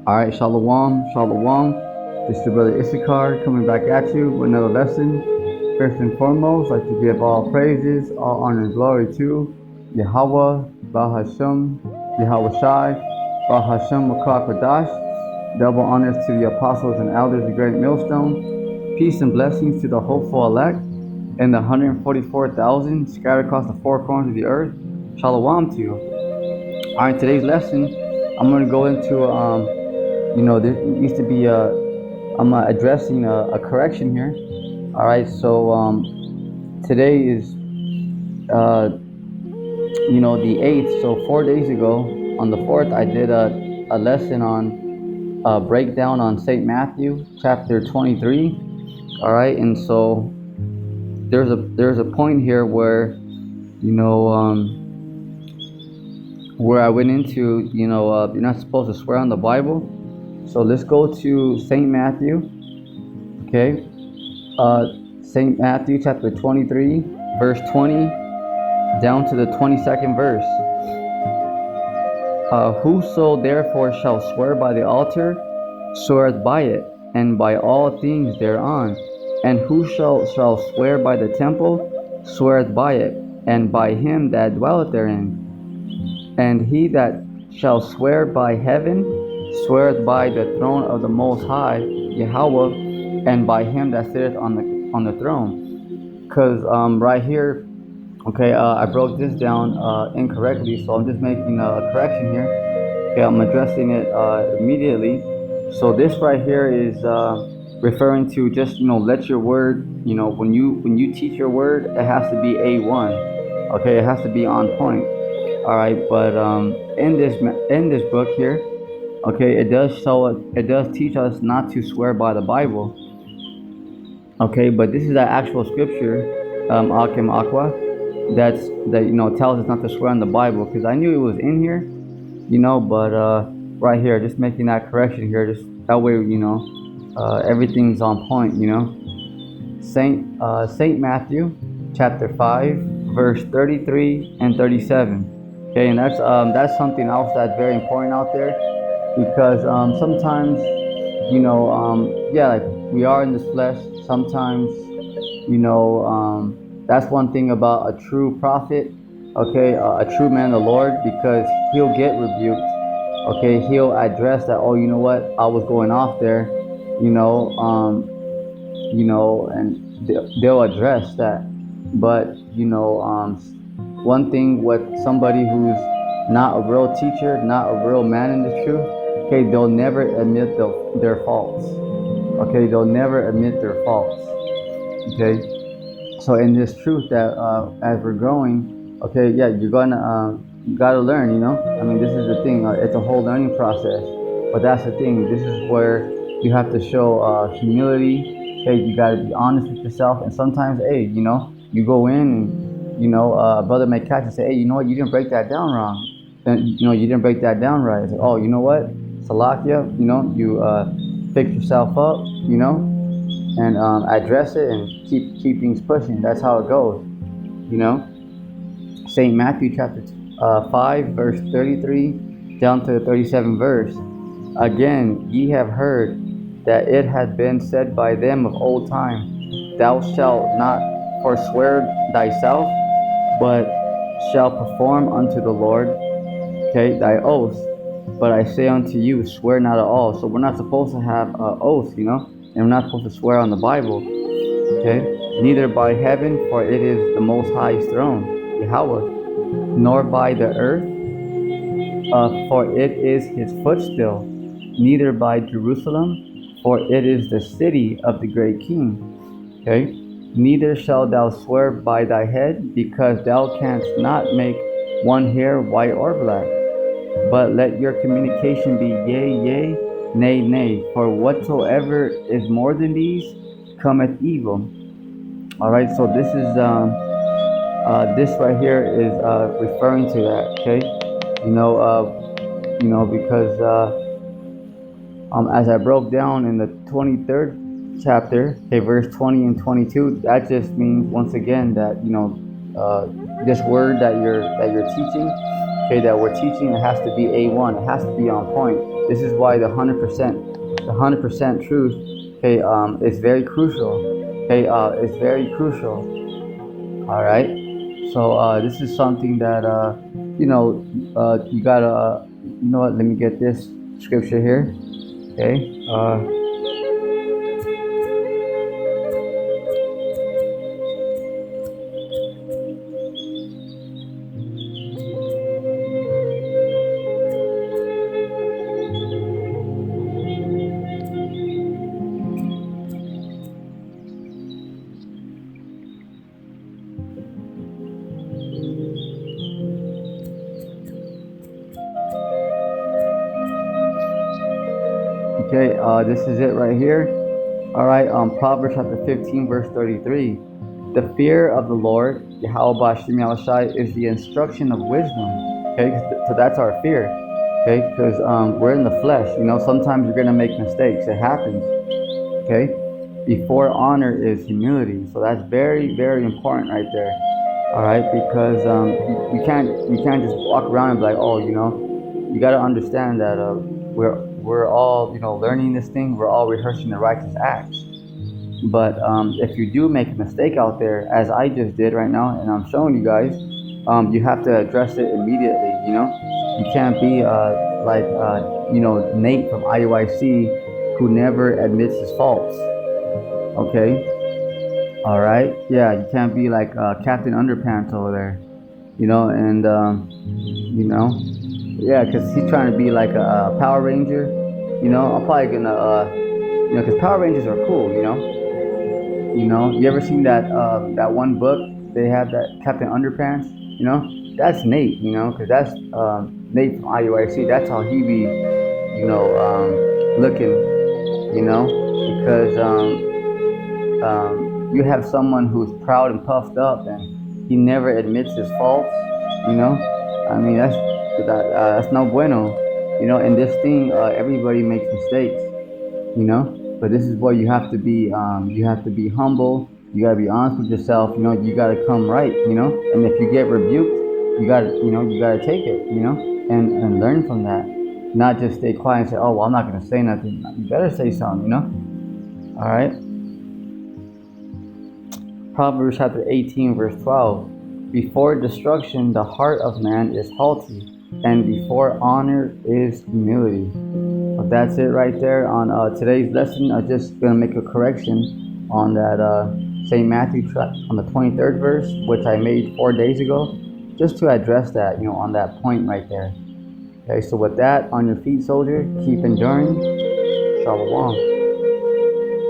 All right, Shalom, Shalom. This is your brother Issachar coming back at you with another lesson. First and foremost, I'd like to give all praises, all honor and glory to Yahweh, Bahashem, Yahweh Shai, Bahashem Makar Kodash. Double honors to the apostles and elders of Great Millstone. Peace and blessings to the hopeful elect and the 144,000 scattered across the four corners of the earth. Shalom to you. All right, today's lesson, I'm going to go into there used to be I'm addressing a correction here. All right, so today is the 8th. So 4 days ago on the 4th, I did a lesson on breakdown on St. Matthew chapter 23. All right, and so there's a point here where where I went into you're not supposed to swear on the Bible. So let's go to St. Matthew, okay? St. Matthew chapter 23, verse 20, down to the 22nd verse. Whoso therefore shall swear by the altar, sweareth by it, and by all things thereon. And who shall swear by the temple, sweareth by it, and by him that dwelleth therein. And he that shall swear by heaven, sweareth by the throne of the Most High, Yahweh, and by him that sitteth on the throne. Because right here, okay, I broke this down incorrectly, so I'm just making a correction here. Okay, I'm addressing it immediately. So this right here is referring to just let your word. When you teach your word, it has to be A1. Okay, it has to be on point. All right, but in this book here, okay, it does teach us not to swear by the Bible. Okay, but this is the actual scripture, Akim Aqua, that tells us not to swear on the Bible. Because I knew it was in here, but right here, just making that correction here, just that way, everything's on point. Saint Matthew, chapter 5, verse 33 and 37. Okay, and that's something else that's very important out there, because sometimes like we are in this flesh. Sometimes that's one thing about a true prophet, okay, a true man of the Lord, because he'll get rebuked. Okay, he'll address that. Oh, you know what? I was going off there, and they'll address that. But one thing with somebody who's not a real teacher, not a real man in the truth, okay, they'll never admit their faults. Okay, they'll never admit their faults. Okay, so in this truth that as we're growing, okay, yeah, you gotta learn. I mean, this is the thing. It's a whole learning process. But that's the thing. This is where you have to show humility. Okay, you gotta be honest with yourself. And sometimes, hey, you go in and a brother may catch and say, hey, you know what? You didn't break that down wrong. Then you didn't break that down right. It's like, oh, you know what? Salakia, you fix yourself up, and address it and keep things pushing. That's how it goes, St. Matthew chapter 5, verse 33 down to the 37 verse. Again, ye have heard that it hath been said by them of old time, thou shalt not forswear thyself, but shalt perform unto the Lord, okay, thy oath. But I say unto you, swear not at all. So we're not supposed to have an oath, and we're not supposed to swear on the Bible, okay? Neither by heaven, for it is the Most High's throne, Yahweh, nor by the earth, for it is his footstool, neither by Jerusalem, for it is the city of the great King, okay? Neither shalt thou swear by thy head, because thou canst not make one hair white or black. But let your communication be yea, yea, nay, nay. For whatsoever is more than these cometh evil. All right. So this is this right here is referring to that. Okay. Because as I broke down in the 23rd chapter, okay, verse 20 and 22, that just means once again that this word that you're teaching. Okay, that we're teaching, it has to be A1. It has to be on point. This is why the 100% truth, okay, is very crucial. Okay, it's very crucial. All right. So this is something that you gotta. You know what? Let me get this scripture here. Okay. Okay. This is it right here. All right. Proverbs chapter 15, verse 33. The fear of the Lord, Yahweh Hashem Yahushai, is the instruction of wisdom. Okay, so that's our fear. Okay, because we're in the flesh. You know, sometimes you're gonna make mistakes. It happens. Okay, before honor is humility. So that's very, very important right there. All right, because you can't just walk around and be like, oh, you know, you got to understand that we're all, you know, learning this thing. We're all rehearsing the righteous acts. But if you do make a mistake out there, as I just did right now, and I'm showing you guys, you have to address it immediately. You know, you can't be like you know, Nate from IUIC, who never admits his faults. Okay, all right, yeah, you can't be like Captain Underpants over there. You know, and you know, yeah, because he's trying to be like a Power Ranger. You know, I'm probably gonna you know, because Power Rangers are cool. You know, you ever seen that one book they have, that Captain Underpants? You know, that's Nate. You know, because that's Nate from IUIC. That's how he be, you know, looking. You know, because you have someone who's proud and puffed up, and he never admits his faults. You know, I mean that's no bueno. You know, in this thing, everybody makes mistakes. You know, but this is where you have to be humble. You gotta be honest with yourself. You know, you gotta come right. You know, and if you get rebuked, you gotta take it. You know, and learn from that. Not just stay quiet and say, oh, well, I'm not gonna say nothing. You better say something. You know. All right. Proverbs chapter 18, verse 12. Before destruction, the heart of man is haughty, and before honor is humility. But that's it right there on today's lesson. I'm just going to make a correction on that St. Matthew on the 23rd verse, which I made 4 days ago, just to address that, you know, on that point right there. Okay, so with that, on your feet, soldier, keep enduring. Shalom.